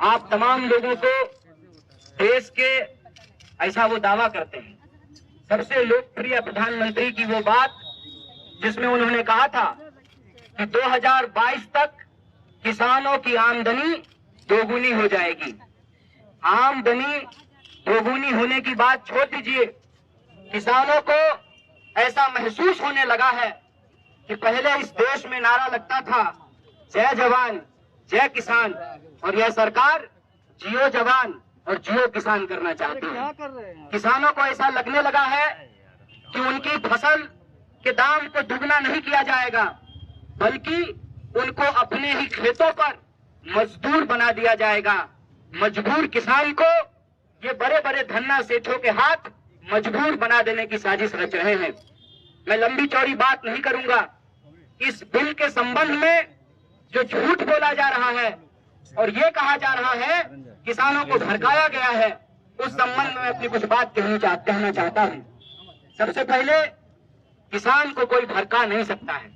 आप तमाम लोगों को देश के ऐसा वो दावा करते हैं, सबसे लोकप्रिय प्रधानमंत्री की वो बात जिसमें उन्होंने कहा था कि 2022 तक किसानों की आमदनी दोगुनी हो जाएगी। आमदनी दोगुनी होने की बात छोड़ दीजिए, किसानों को ऐसा महसूस होने लगा है कि पहले इस देश में नारा लगता था जय जवान जय किसान, और यह सरकार जियो जवान और जियो किसान करना चाहती है। किसानों को ऐसा लगने लगा है कि उनकी फसल के दाम को दुगना नहीं किया जाएगा, बल्कि उनको अपने ही खेतों पर मजदूर बना दिया जाएगा। मजबूर किसान को ये बड़े बड़े धन्ना सेठों के हाथ मजबूर बना देने की साजिश रच रहे हैं। मैं लंबी चौड़ी बात नहीं करूंगा। इस बिल के संबंध में जो झूठ बोला जा रहा है और ये कहा जा रहा है किसानों को भड़काया गया है, उस संबंध में अपनी कुछ बात कहना चाहता हूँ। सबसे पहले, किसान को कोई भड़का नहीं सकता है।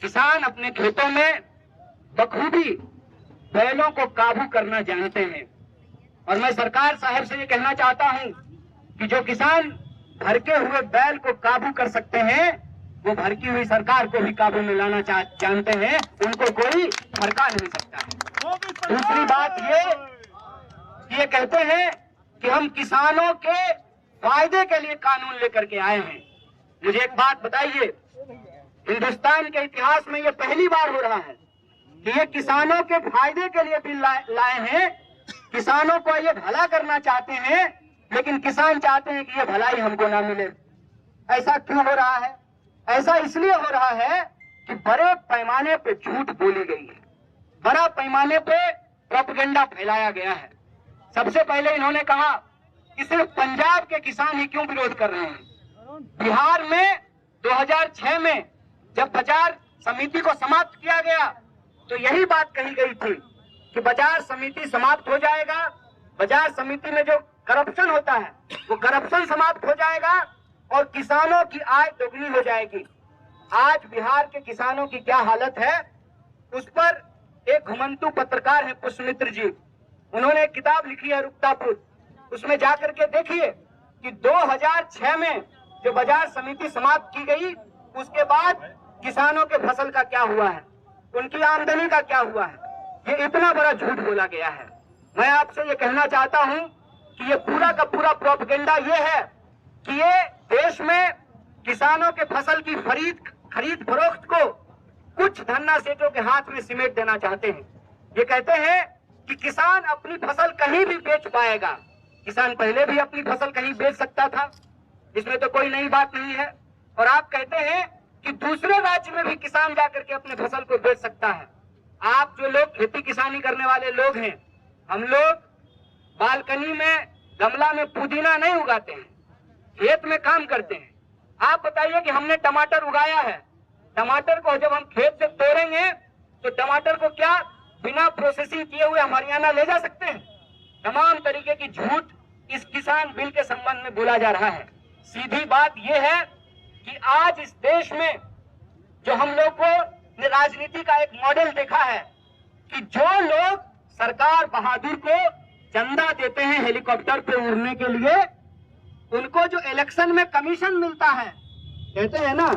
किसान अपने खेतों में बखूबी बैलों को काबू करना जानते हैं, और मैं सरकार साहब से ये कहना चाहता हूँ कि जो किसान भड़के हुए बैल को काबू कर सकते हैं, वो भड़की हुई सरकार को भी काबू में लाना जानते हैं, उनको कोई भड़का नहीं सकता है। दूसरी बात ये कहते हैं कि हम किसानों के फायदे के लिए कानून लेकर के आए हैं। मुझे एक बात बताइए, हिंदुस्तान के इतिहास में ये पहली बार हो रहा है कि ये किसानों के फायदे के लिए बिल लाए हैं। किसानों को ये भला करना चाहते हैं, लेकिन किसान चाहते हैं कि ये भलाई हमको ना मिले। ऐसा क्यों हो रहा है? ऐसा इसलिए हो रहा है कि बड़े पैमाने पे झूठ बोली गई है, बड़ा पैमाने पे प्रोपेगेंडा फैलाया गया है। सबसे पहले इन्होंने कहा कि सिर्फ पंजाब के किसान ही क्यों विरोध कर रहे हैं। बिहार में 2006 में जब बाजार समिति को समाप्त किया गया तो यही बात कही गई थी कि बाजार समिति समाप्त हो जाएगा, बाजार समिति में जो करप्शन होता है वो करप्शन समाप्त हो जाएगा और किसानों की आय दोगुनी हो जाएगी। आज बिहार के किसानों की क्या हालत है, उस पर एक घुमंतु पत्रकार है पुष्पमित्र जी, उन्होंने एक किताब लिखी है रुकतापुर। उसमें जाकर के देखिए कि 2006 में जो बाजार समिति समाप्त की गई, उसके बाद किसानों के फसल का क्या हुआ है, उनकी आमदनी का क्या हुआ है। ये इतना बड़ा झूठ बोला गया है। मैं आपसे ये कहना चाहता हूं कि ये पूरा का पूरा प्रोपेगेंडा ये है कि ये देश में किसानों के फसल की खरीद फरोख्त को कुछ धन्ना सेठों के हाथ में सिमेट देना चाहते हैं। ये कहते हैं कि किसान अपनी फसल कहीं भी बेच पाएगा। किसान पहले भी अपनी फसल कहीं बेच सकता था, इसमें तो कोई नई बात नहीं है। और आप कहते हैं कि दूसरे राज्य में भी किसान जाकर के अपने फसल को बेच सकता है। आप जो लोग खेती किसानी करने वाले लोग हैं, हम लोग बालकनी में गमला में पुदीना नहीं उगाते हैं, खेत में काम करते हैं। आप बताइए कि हमने टमाटर उगाया है, टमाटर को जब हम खेत से तोड़ेंगे तो टमाटर को क्या बिना प्रोसेसिंग किए हुए हम हरियाणा ले जा सकते हैं? तमाम तरीके की झूठ इस किसान बिल के संबंध में बोला जा रहा है। सीधी बात यह है कि आज इस देश में जो हम लोग को राजनीति का एक मॉडल देखा है कि जो लोग सरकार बहादुर को चंदा देते हैं हेलीकॉप्टर पे उड़ने के लिए, उनको जो इलेक्शन में कमीशन मिलता है, कहते हैं ना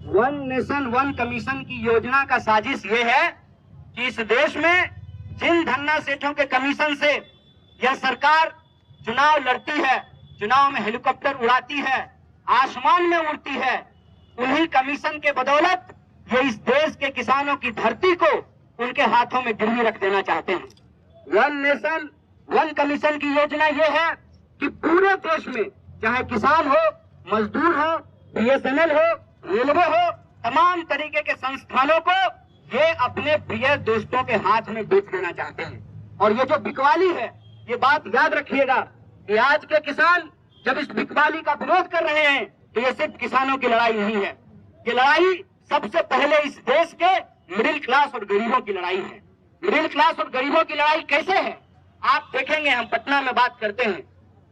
वन नेशन वन कमीशन की योजना का साजिश ये है कि इस देश में जिन धन्ना सेठों के कमीशन से यह सरकार चुनाव लड़ती है, चुनाव में हेलीकॉप्टर उड़ाती है, आसमान में उड़ती है, उन्हीं कमीशन के बदौलत ये इस देश के किसानों की धरती को उनके हाथों में गिरवी रख देना चाहते हैं। वन नेशन वन कमीशन की योजना ये है कि पूरे देश में चाहे किसान हो, मजदूर हो, BSNL हो, रेलवे हो, तमाम तरीके के संस्थानों को ये अपने प्रिय दोस्तों के हाथ में बेच देना चाहते हैं। और ये जो बिकवाली है, ये बात याद रखिएगा कि आज के किसान जब इस बिकवाली का विरोध कर रहे हैं तो ये सिर्फ किसानों की लड़ाई नहीं है, ये लड़ाई सबसे पहले इस देश के मिडिल क्लास और गरीबों की लड़ाई है। मिडिल क्लास और गरीबों की लड़ाई कैसे है आप देखेंगे। हम पटना में बात करते हैं,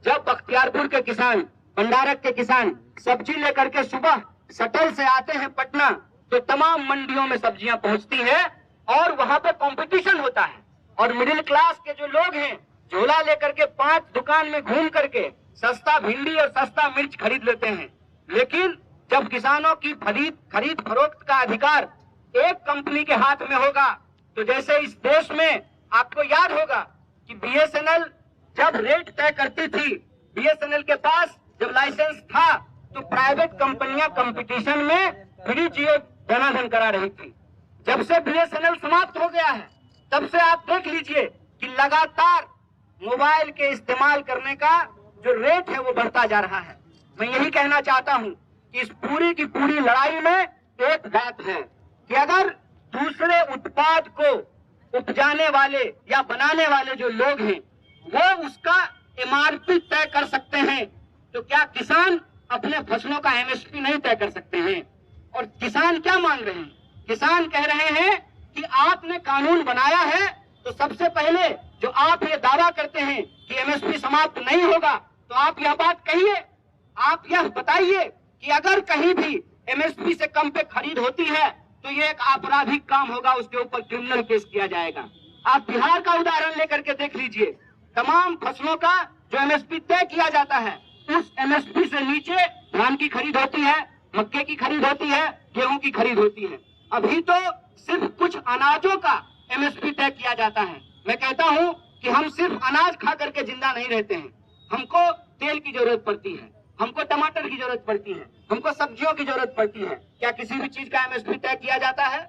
जब बख्तियारपुर के किसान, भंडारक के किसान सब्जी लेकर के सुबह शटल से आते हैं पटना, तो तमाम मंडियों में सब्जियां पहुंचती हैं और वहां पे कंपटीशन होता है और मिडिल क्लास के जो लोग हैं झोला लेकर के 5 दुकान में घूम करके सस्ता भिंडी और सस्ता मिर्च खरीद लेते हैं। लेकिन जब किसानों की खरीद फरोख्त का अधिकार एक कंपनी के हाथ में होगा, तो जैसे इस देश में आपको याद होगा कि बीएसएनएल जब रेट तय करती थी, बीएसएनएल के पास जब लाइसेंस था तो प्राइवेट कंपनियां कंपटीशन में फ्री जियो धनाधन करा रही थी। जब से बीएसएनएल समाप्त हो गया है तब से आप देख लीजिए कि लगातार मोबाइल के इस्तेमाल करने का जो रेट है वो बढ़ता जा रहा है। मैं यही कहना चाहता हूं कि इस पूरी की पूरी लड़ाई में एक बात है कि अगर दूसरे उत्पाद को उपजाने वाले या बनाने वाले जो लोग हैं वो उसका एमआरपी तय कर सकते हैं, तो क्या किसान अपने फसलों का एमएसपी नहीं तय कर सकते हैं? और किसान क्या मांग रहे हैं? किसान कह रहे हैं कि आपने कानून बनाया है तो सबसे पहले जो आप ये दावा करते हैं कि एमएसपी समाप्त नहीं होगा, तो आप यह बात कहिए, आप यह बताइए कि अगर कहीं भी एमएसपी से कम पे खरीद होती है तो ये एक आपराधिक काम होगा, उसके ऊपर क्रिमिनल केस किया जाएगा। आप बिहार का उदाहरण लेकर के देख लीजिए, तमाम फसलों का जो एमएसपी तय किया जाता है उस एमएसपी से नीचे धान की खरीद होती है, मक्के की खरीद होती है, गेहूं की खरीद होती है। अभी तो सिर्फ कुछ अनाजों का एमएसपी तय किया जाता है। मैं कहता हूं कि हम सिर्फ अनाज खा करके जिंदा नहीं रहते हैं, हमको तेल की जरूरत पड़ती है, हमको टमाटर की जरूरत पड़ती है, हमको सब्जियों की जरूरत पड़ती है। क्या किसी भी चीज का एमएसपी तय किया जाता है?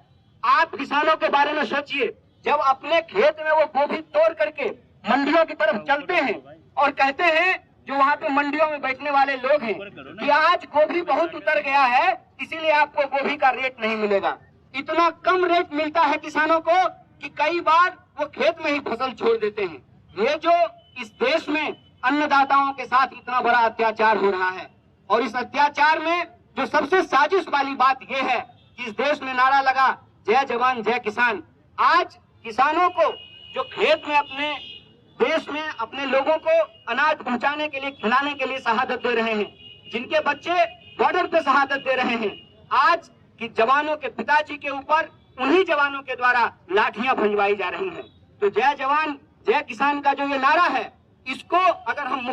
आप किसानों के बारे में सोचिए, जब अपने खेत में वो गोभी तोड़ करके मंडियों की तरफ चलते हैं और कहते हैं जो वहाँ पे मंडियों में बैठने वाले लोग हैं कि आज गोभी बहुत उतर गया है, इसीलिए आपको गोभी का रेट नहीं मिलेगा। इतना कम रेट मिलता है किसानों को कि कई बार वो खेत में ही फसल छोड़ देते हैं। ये जो इस देश में अन्नदाताओं के साथ इतना बड़ा अत्याचार हो रहा है, और इस अत्याचार में जो सबसे साजिश वाली बात यह है कि इस देश में नारा लगा जय जवान जय किसान। आज किसानों को जो खेत में अपने देश में अपने लोगों को अनाज पहुंचाने के लिए, खिलाने के लिए शहादत दे रहे हैं, जिनके बच्चे बॉर्डर पे शहादत दे रहे हैं, आज कि जवानों के पिताजी के ऊपर उन्हीं जवानों के द्वारा लाठियां भंजवाई जा रही हैं। तो जय जवान जय किसान का जो ये नारा है, इसको अगर हम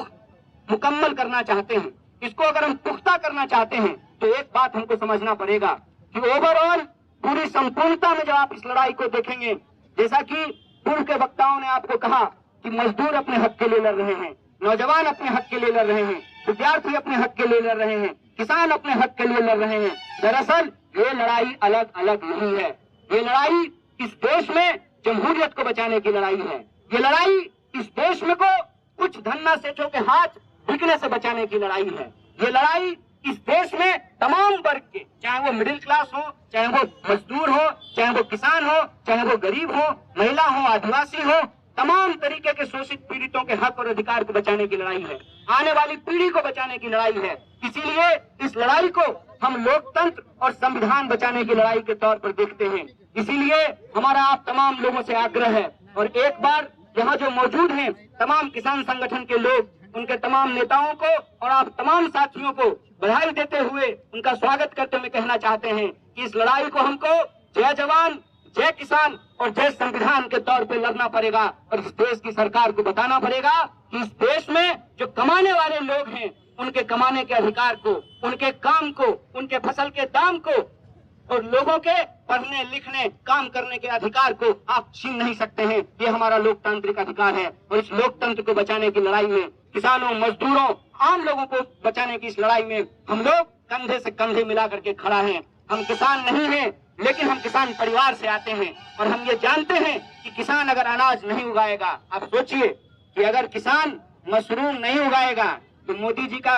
मुकम्मल करना चाहते हैं, इसको अगर हम पुख्ता करना चाहते हैं, तो एक बात हमको समझना पड़ेगा कि ओवरऑल पूरी संपूर्णता में जब आप इस लड़ाई को देखेंगे, जैसा कि पूर्व के वक्ताओं ने आपको कहा कि मजदूर अपने हक के लिए लड़ रहे हैं, नौजवान अपने हक के लिए लड़ रहे हैं, विद्यार्थी अपने हक के लिए लड़ रहे हैं, किसान अपने हक के लिए लड़ रहे हैं। दरअसल ये लड़ाई अलग अलग नहीं है, ये लड़ाई इस देश में जमहूरियत को बचाने की लड़ाई है। ये लड़ाई इस देश में को कुछ धन्ना सेठों के हाथ बिकने से बचाने की लड़ाई है। ये लड़ाई इस देश में तमाम वर्ग के, चाहे वो मिडिल क्लास हो, चाहे वो मजदूर हो, चाहे वो किसान हो, चाहे वो गरीब हो, महिला हो, आदिवासी हो, तमाम तरीके के शोषित पीड़ितों के हक और अधिकार को बचाने की लड़ाई है, आने वाली पीढ़ी को बचाने की लड़ाई है। इसीलिए इस लड़ाई को हम लोकतंत्र और संविधान बचाने की लड़ाई के तौर पर देखते हैं। इसीलिए हमारा आप तमाम लोगों से आग्रह है, और एक बार यहाँ जो मौजूद हैं तमाम किसान संगठन के लोग, उनके तमाम नेताओं को और आप तमाम साथियों को बधाई देते हुए, उनका स्वागत करते हुए कहना चाहते हैं कि इस लड़ाई को हमको जय जवान जय किसान और जय संविधान के तौर पे लड़ना पड़ेगा, और इस देश की सरकार को बताना पड़ेगा कि इस देश में जो कमाने वाले लोग हैं उनके कमाने के अधिकार को, उनके काम को, उनके फसल के दाम को और लोगों के पढ़ने लिखने काम करने के अधिकार को आप छीन नहीं सकते हैं। ये हमारा लोकतांत्रिक अधिकार है, और इस लोकतंत्र को बचाने की लड़ाई में किसानों, मजदूरों, आम लोगों को बचाने की इस लड़ाई में हम लोग कंधे से कंधे मिला करके खड़ा हैं। हम किसान नहीं हैं, लेकिन हम किसान परिवार से आते हैं, और हम ये जानते हैं कि किसान अगर अनाज नहीं उगाएगा, आप सोचिए कि अगर किसान मशरूम नहीं उगाएगा तो मोदी जी का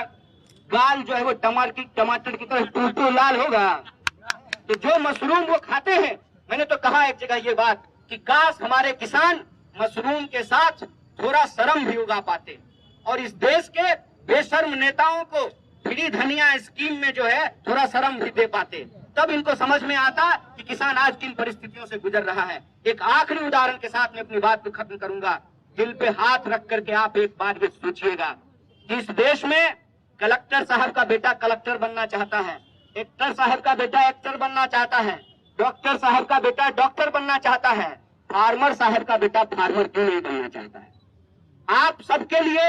गाल जो है वो टमाटर की तरह टूटू लाल होगा। तो जो मशरूम वो खाते हैं, मैंने तो कहा एक जगह ये बात कि काश हमारे किसान मशरूम के साथ थोड़ा शर्म भी उगा पाते, और इस देश के बेशर्म नेताओं को फ्री धनिया स्कीम में जो है थोड़ा शर्म भी दे पाते, तब इनको समझ में आता कि किसान आज किन परिस्थितियों से गुजर रहा है। एक आखिरी उदाहरण के साथ मैं अपनी बात को खत्म करूंगा। दिल पे हाथ रख करके आप एक बात भी सोचिएगा, इस देश में कलेक्टर साहब का बेटा कलेक्टर बनना चाहता है, एक्टर साहब का बेटा एक्टर बनना चाहता है, डॉक्टर साहब का बेटा डॉक्टर बनना चाहता है, फार्मर साहब का बेटा फार्मर क्यों नहीं बनना चाहता है? आप सबके लिए,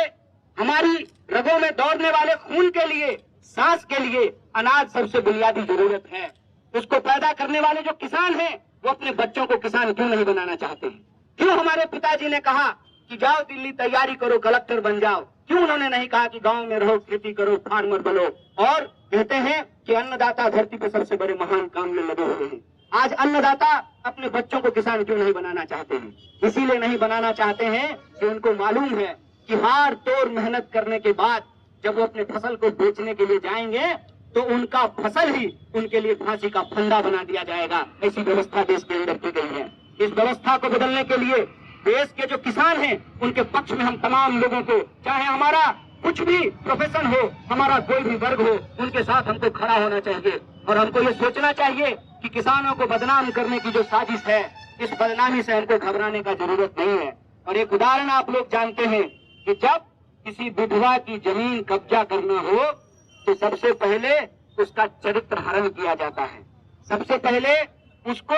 हमारी रगों में दौड़ने वाले खून के लिए, सांस के लिए अनाज सबसे बुनियादी जरूरत है। उसको पैदा करने वाले जो किसान हैं वो अपने बच्चों को किसान क्यों नहीं बनाना चाहते हैं? क्यों हमारे पिताजी ने कहा कि जाओ दिल्ली तैयारी करो, कलेक्टर बन जाओ? क्यों उन्होंने नहीं कहा कि गांव में रहो, खेती करो, फार्मर बनो? और कहते हैं कि अन्नदाता धरती पर सबसे बड़े महान काम में लगे हुए हैं। आज अन्नदाता अपने बच्चों को किसान क्यों नहीं बनाना चाहते हैं? इसीलिए नहीं बनाना चाहते हैं कि उनको मालूम है कि हार तोड़ मेहनत करने के बाद जब वो अपने फसल को बेचने के लिए जाएंगे तो उनका फसल ही उनके लिए फांसी का फंदा बना दिया जाएगा। ऐसी व्यवस्था देश के अंदर की गई है। इस व्यवस्था को बदलने के लिए देश के जो किसान हैं उनके पक्ष में हम तमाम लोगों को, चाहे हमारा कुछ भी प्रोफेशन हो, हमारा कोई भी वर्ग हो, उनके साथ हमको खड़ा होना चाहिए। और हमको ये सोचना चाहिए कि किसानों को बदनाम करने की जो साजिश है, इस बदनामी से हमको घबराने का जरूरत नहीं है। और एक उदाहरण आप लोग जानते हैं कि जब किसी विधवा की जमीन कब्जा करना हो तो सबसे पहले उसका चरित्र हरण किया जाता है, सबसे पहले उसको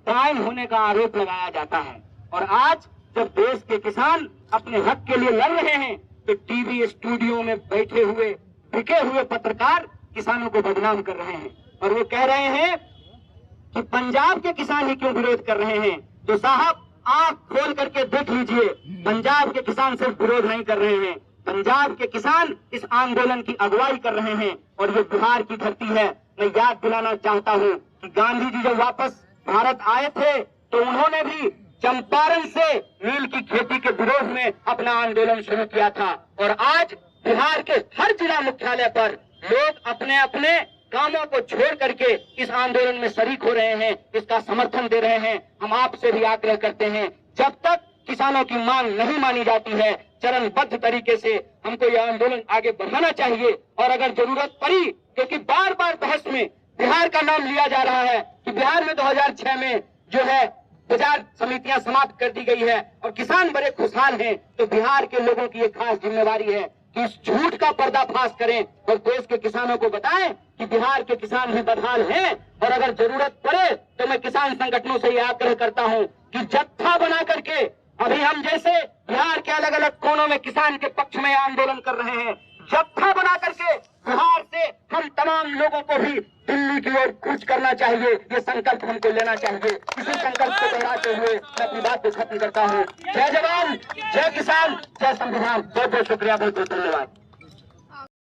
डायन होने का आरोप लगाया जाता है। और आज जब देश के किसान अपने हक के लिए लड़ रहे हैं तो टीवी स्टूडियो में बैठे हुए बिके हुए पत्रकार किसानों को बदनाम कर रहे हैं और वो कह रहे हैं कि पंजाब के किसान ही क्यों विरोध कर रहे हैं। तो साहब, आंख खोल करके देख लीजिए, पंजाब के किसान सिर्फ विरोध नहीं कर रहे हैं, पंजाब के किसान इस आंदोलन की अगुवाई कर रहे हैं। और ये बिहार की धरती है। मैं याद दिलाना चाहता हूँ कि गांधी जी जब वापस भारत आए थे तो उन्होंने भी चंपारण से नील की खेती के विरोध में अपना आंदोलन शुरू किया था। और आज बिहार के हर जिला मुख्यालय पर लोग अपने अपने कामों को छोड़ करके इस आंदोलन में शरीक हो रहे हैं, इसका समर्थन दे रहे हैं। हम आपसे भी आग्रह करते हैं, जब तक किसानों की मांग नहीं मानी जाती है, चरणबद्ध तरीके से हमको यह आंदोलन आगे बढ़ाना चाहिए। और अगर जरूरत पड़ी, क्योंकि बार बार बहस में बिहार का नाम लिया जा रहा है कि बिहार में 2006 में जो है बाजार समितियां समाप्त कर दी गई है और किसान बड़े खुशहाल हैं, तो बिहार के लोगों की एक खास जिम्मेवारी है कि इस झूठ का पर्दाफाश करें और देश के किसानों को बताएं कि बिहार के किसान भी बदहाल हैं। और अगर जरूरत पड़े तो मैं किसान संगठनों से यह आग्रह करता हूं कि जत्था बना करके, अभी हम जैसे बिहार के अलग अलग कोनों में किसान के पक्ष में आंदोलन कर रहे हैं, जत्था बना करके बिहार से हम तमाम लोगों को भी दिल्ली की ओर कूच करना चाहिए। ये संकल्प हमको लेना चाहिए। इसी संकल्प को दोहराते हुए मैं अपनी बात को खत्म करता हूँ। जय जवान, जय किसान, जय संविधान। बहुत बहुत शुक्रिया, बहुत बहुत धन्यवाद।